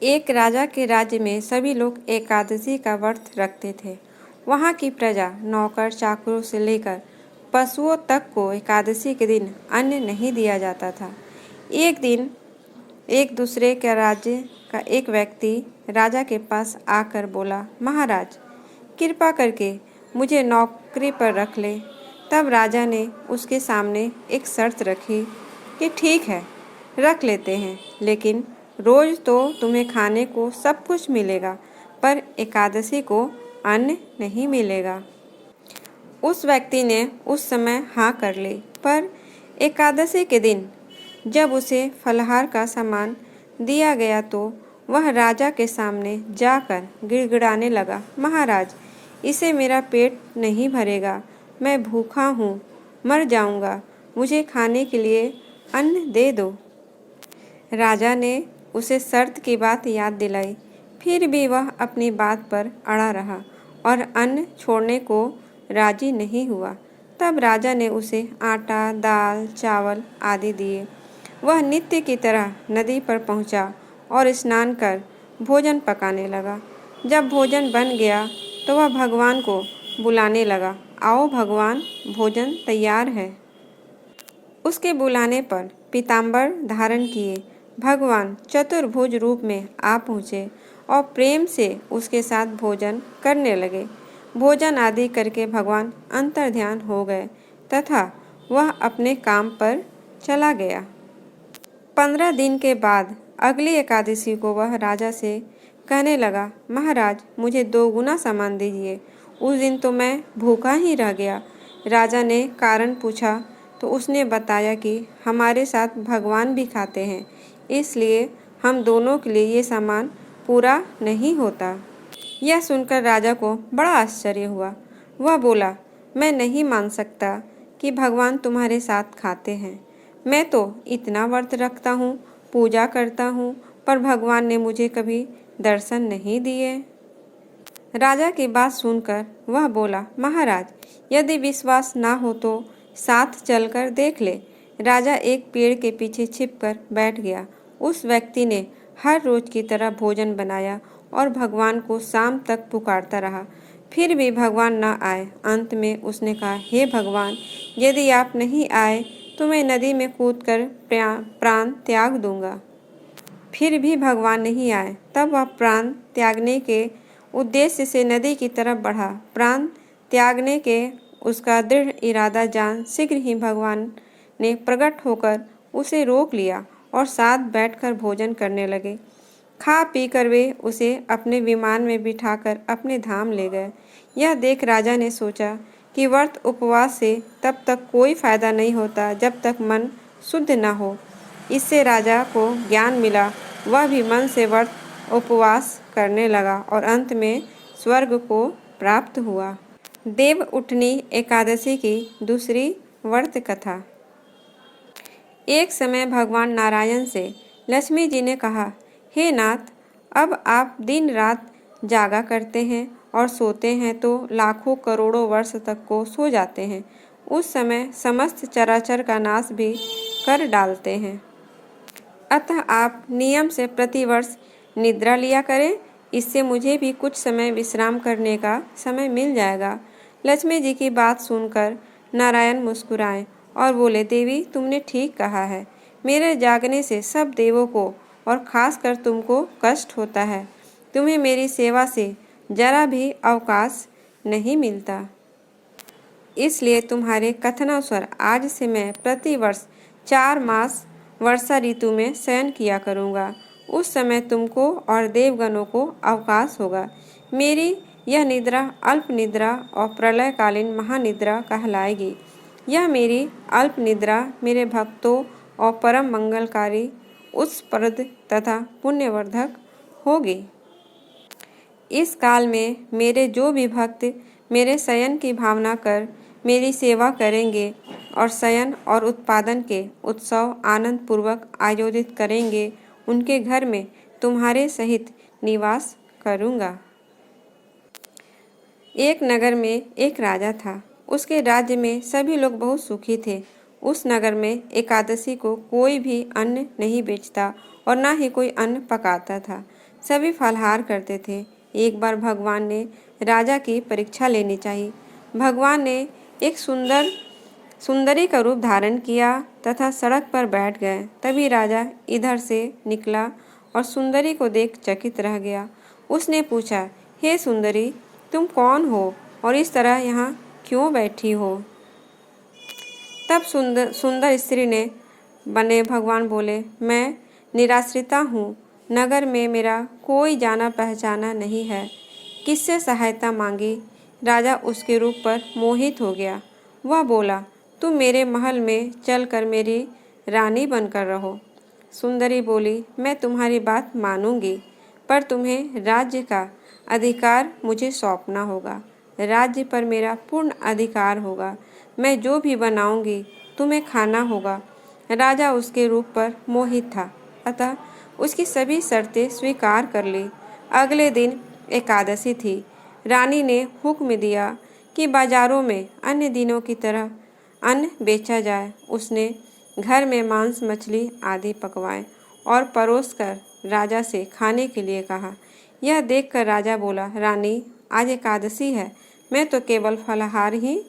एक राजा के राज्य में सभी लोग एकादशी का व्रत रखते थे। वहाँ की प्रजा, नौकर चाकरों से लेकर पशुओं तक को एकादशी के दिन अन्न नहीं दिया जाता था। एक दिन एक दूसरे के राज्य का एक व्यक्ति राजा के पास आकर बोला, महाराज, कृपा करके मुझे नौकरी पर रख ले। तब राजा ने उसके सामने एक शर्त रखी कि ठीक है, रख लेते हैं, लेकिन रोज तो तुम्हें खाने को सब कुछ मिलेगा, पर एकादशी को अन्न नहीं मिलेगा। उस व्यक्ति ने उस समय हाँ कर ली, पर एकादशी के दिन जब उसे फलाहार का सामान दिया गया तो वह राजा के सामने जाकर गिड़गिड़ाने लगा, महाराज, इसे मेरा पेट नहीं भरेगा, मैं भूखा हूँ, मर जाऊँगा, मुझे खाने के लिए अन्न दे दो। राजा ने उसे शर्त की बात याद दिलाई, फिर भी वह अपनी बात पर अड़ा रहा और अन्न छोड़ने को राजी नहीं हुआ। तब राजा ने उसे आटा, दाल, चावल आदि दिए। वह नित्य की तरह नदी पर पहुंचा और स्नान कर भोजन पकाने लगा। जब भोजन बन गया तो वह भगवान को बुलाने लगा, आओ भगवान, भोजन तैयार है। उसके बुलाने पर पीताम्बर धारण किए भगवान चतुर्भुज रूप में आ पहुँचे और प्रेम से उसके साथ भोजन करने लगे। भोजन आदि करके भगवान अंतर्ध्यान हो गए तथा वह अपने काम पर चला गया। 15 दिन के बाद अगली एकादशी को वह राजा से कहने लगा, महाराज, मुझे 2 गुना सामान दीजिए। उस दिन तो मैं भूखा ही रह गया। राजा ने कारण पूछा तो उसने बताया कि हमारे साथ भगवान भी खाते हैं, इसलिए हम दोनों के लिए ये सामान पूरा नहीं होता। यह सुनकर राजा को बड़ा आश्चर्य हुआ। वह बोला, मैं नहीं मान सकता कि भगवान तुम्हारे साथ खाते हैं। मैं तो इतना व्रत रखता हूँ, पूजा करता हूँ, पर भगवान ने मुझे कभी दर्शन नहीं दिए। राजा की बात सुनकर वह बोला, महाराज, यदि विश्वास ना हो तो साथ चलकर देख ले। राजा एक पेड़ के पीछे छिपकर बैठ गया। उस व्यक्ति ने हर रोज की तरह भोजन बनाया और भगवान को शाम तक पुकारता रहा, फिर भी भगवान न आए। अंत में उसने कहा, हे भगवान, यदि आप नहीं आए तो मैं नदी में कूदकर प्राण त्याग दूंगा। फिर भी भगवान नहीं आए। तब वह प्राण त्यागने के उद्देश्य से नदी की तरफ बढ़ा। प्राण त्यागने के उसका दृढ़ इरादा जान शीघ्र ही भगवान ने प्रकट होकर उसे रोक लिया और साथ बैठकर भोजन करने लगे। खा पी कर वे उसे अपने विमान में बिठाकर अपने धाम ले गए। यह देख राजा ने सोचा कि व्रत उपवास से तब तक कोई फायदा नहीं होता जब तक मन शुद्ध न हो। इससे राजा को ज्ञान मिला। वह भी मन से व्रत उपवास करने लगा और अंत में स्वर्ग को प्राप्त हुआ। देव उठनी एकादशी की दूसरी व्रत कथा। एक समय भगवान नारायण से लक्ष्मी जी ने कहा, हे नाथ, अब आप दिन रात जागा करते हैं और सोते हैं तो लाखों करोड़ों वर्ष तक को सो जाते हैं। उस समय समस्त चराचर का नाश भी कर डालते हैं। अतः आप नियम से प्रतिवर्ष निद्रा लिया करें, इससे मुझे भी कुछ समय विश्राम करने का समय मिल जाएगा। लक्ष्मी जी की बात सुनकर नारायण मुस्कुराए और बोले, देवी, तुमने ठीक कहा है। मेरे जागने से सब देवों को और खासकर तुमको कष्ट होता है। तुम्हें मेरी सेवा से जरा भी अवकाश नहीं मिलता, इसलिए तुम्हारे कथनानुसार आज से मैं प्रतिवर्ष 4 मास वर्षा ऋतु में शयन किया करूँगा। उस समय तुमको और देवगणों को अवकाश होगा। मेरी यह निद्रा अल्प निद्रा और प्रलयकालीन महानिद्रा कहलाएगी। यह मेरी अल्प निद्रा मेरे भक्तों और परम मंगलकारी, उत्सप्रद तथा पुण्यवर्धक होगी। इस काल में मेरे जो भी भक्त मेरे शयन की भावना कर मेरी सेवा करेंगे और शयन और उत्पादन के उत्सव आनंद पूर्वक आयोजित करेंगे, उनके घर में तुम्हारे सहित निवास करूँगा। एक नगर में एक राजा था। उसके राज्य में सभी लोग बहुत सुखी थे। उस नगर में एकादशी को कोई भी अन्न नहीं बेचता और ना ही कोई अन्न पकाता था। सभी फलाहार करते थे। एक बार भगवान ने राजा की परीक्षा लेनी चाहिए। भगवान ने एक सुंदरी का रूप धारण किया तथा सड़क पर बैठ गए। तभी राजा इधर से निकला और सुंदरी को देख चकित रह गया। उसने पूछा, हे सुंदरी, तुम कौन हो और इस तरह यहाँ क्यों बैठी हो? तब सुंदर स्त्री ने बने भगवान बोले, मैं निराश्रिता हूँ। नगर में मेरा कोई जाना पहचाना नहीं है। किससे सहायता मांगी? राजा उसके रूप पर मोहित हो गया। वह बोला, तुम मेरे महल में चलकर मेरी रानी बनकर रहो। सुंदरी बोली, मैं तुम्हारी बात मानूंगी, पर तुम्हें राज्य का अधिकार मुझे सौंपना होगा। राज्य पर मेरा पूर्ण अधिकार होगा। मैं जो भी बनाऊंगी तुम्हें खाना होगा। राजा उसके रूप पर मोहित था, अतः उसकी सभी शर्तें स्वीकार कर ली। अगले दिन एकादशी थी। रानी ने हुक्म दिया कि बाजारों में अन्य दिनों की तरह अन्न बेचा जाए। उसने घर में मांस, मछली आदि पकवाए और परोसकर राजा से खाने के लिए कहा। यह देखकर राजा बोला, रानी, आज एकादशी है, मैं तो केवल फलाहार ही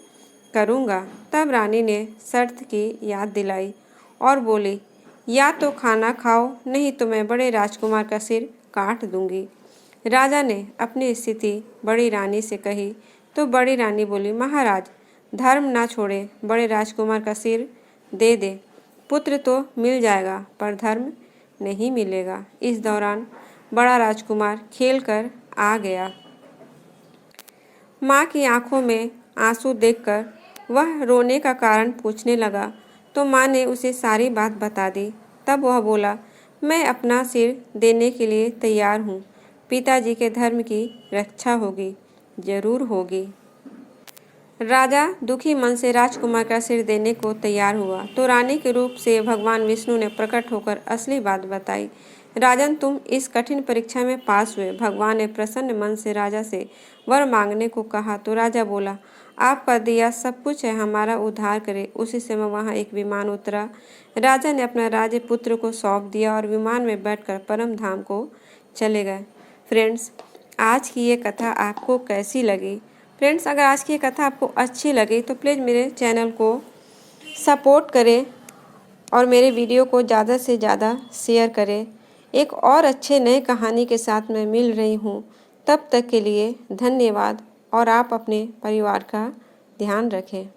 करूँगा। तब रानी ने शर्त की याद दिलाई और बोली, या तो खाना खाओ, नहीं तो मैं बड़े राजकुमार का सिर काट दूंगी। राजा ने अपनी स्थिति बड़ी रानी से कही तो बड़ी रानी बोली, महाराज, धर्म ना छोड़े, बड़े राजकुमार का सिर दे दे। पुत्र तो मिल जाएगा पर धर्म नहीं मिलेगा। इस दौरान बड़ा राजकुमार खेलकर आ गया। माँ की आंखों में आंसू देखकर वह रोने का कारण पूछने लगा तो माँ ने उसे सारी बात बता दी। तब वह बोला, मैं अपना सिर देने के लिए तैयार हूँ। पिताजी के धर्म की रक्षा होगी, जरूर होगी। राजा दुखी मन से राजकुमार का सिर देने को तैयार हुआ तो रानी के रूप से भगवान विष्णु ने प्रकट होकर असली बात बताई। राजन, तुम इस कठिन परीक्षा में पास हुए। भगवान ने प्रसन्न मन से राजा से वर मांगने को कहा तो राजा बोला, आपका दिया सब कुछ है, हमारा उद्धार करे। उसी समय वहाँ एक विमान उतरा। राजा ने अपना राज्य पुत्र को सौंप दिया और विमान में बैठकर परम धाम को चले गए। फ्रेंड्स, आज की ये कथा आपको कैसी लगी? फ्रेंड्स, अगर आज की ये कथा आपको अच्छी लगी तो प्लीज़ मेरे चैनल को सपोर्ट करें और मेरे वीडियो को ज़्यादा से ज़्यादा शेयर करें। एक और अच्छे नए कहानी के साथ मैं मिल रही हूँ। तब तक के लिए धन्यवाद और आप अपने परिवार का ध्यान रखें।